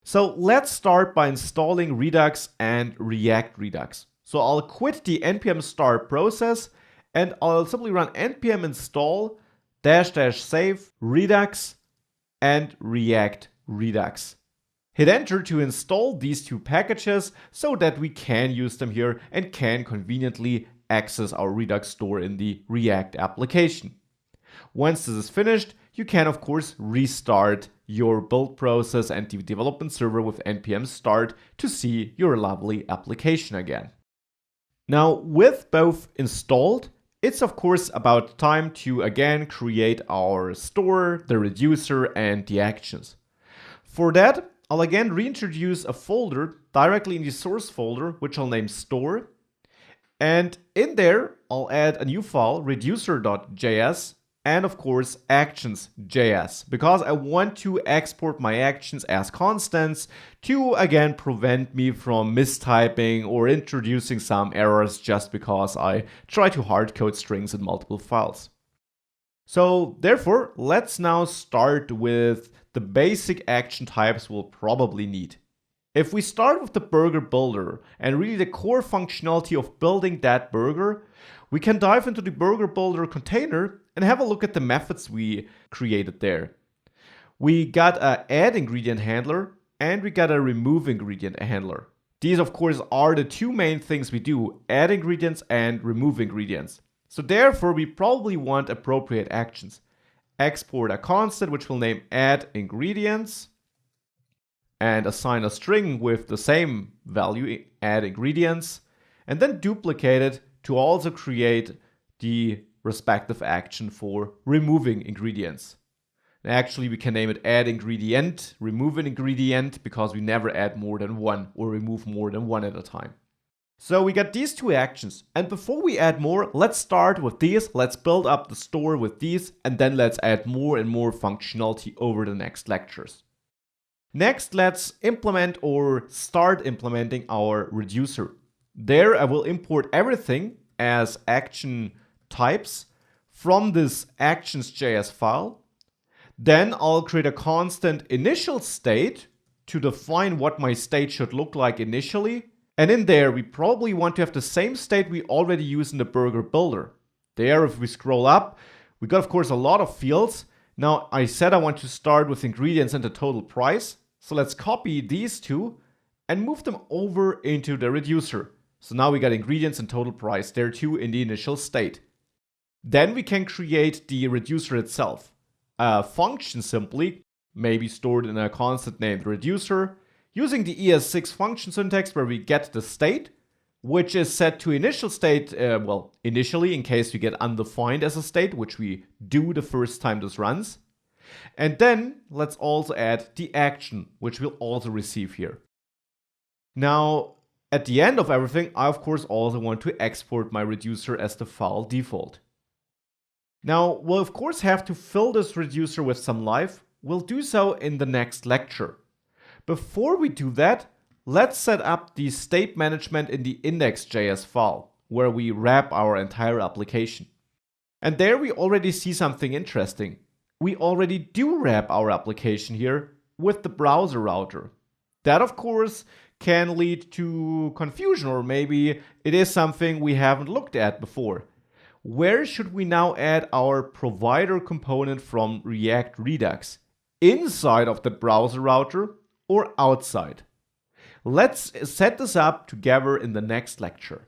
So let's start by installing Redux and React Redux. So I'll quit the npm start process and I'll simply run npm install -- save Redux and React Redux. Hit enter to install these two packages so that we can use them here and can conveniently access our Redux store in the React application. Once this is finished, you can of course restart your build process and the development server with npm start to see your lovely application again. Now, with both installed, it's of course about time to again create our store, the reducer, and the actions. For that, I'll again reintroduce a folder directly in the source folder, which I'll name store. And in there, I'll add a new file, reducer.js, and of course actions.js, because I want to export my actions as constants to again prevent me from mistyping or introducing some errors just because I try to hardcode strings in multiple files. So therefore, let's now start with the basic action types we'll probably need. If we start with the burger builder and really the core functionality of building that burger, we can dive into the burger builder container and have a look at the methods we created there. We got a add ingredient handler and we got a remove ingredient handler. These of course are the two main things we do, add ingredients and remove ingredients. So therefore we probably want appropriate actions. Export a constant which we'll name add ingredients and assign a string with the same value, add ingredients, and then duplicate it to also create the respective action for removing ingredients. And actually, we can name it add ingredient, remove an ingredient, because we never add more than one or remove more than one at a time. So we got these two actions. And before we add more, let's start with these. Let's build up the store with these, and then let's add more and more functionality over the next lectures. Next, let's implement or start implementing our reducer. There I will import everything as action types from this actions.js file. Then I'll create a constant initial state to define what my state should look like initially. And in there, we probably want to have the same state we already use in the burger builder. There, if we scroll up, we got of course a lot of fields. Now I said I want to start with ingredients and the total price. So let's copy these two and move them over into the reducer. So now we got ingredients and total price there too in the initial state. Then we can create the reducer itself. A function simply, maybe stored in a constant named reducer, using the ES6 function syntax where we get the state, which is set to initial state, initially in case we get undefined as a state, which we do the first time this runs. And then let's also add the action, which we'll also receive here. Now, at the end of everything, I of course also want to export my reducer as the file default. Now, we'll of course have to fill this reducer with some life. We'll do so in the next lecture. Before we do that, let's set up the state management in the index.js file, where we wrap our entire application. And there we already see something interesting. We already do wrap our application here with the browser router. That of course can lead to confusion, or maybe it is something we haven't looked at before. Where should we now add our provider component from React Redux? Inside of the browser router or outside? Let's set this up together in the next lecture.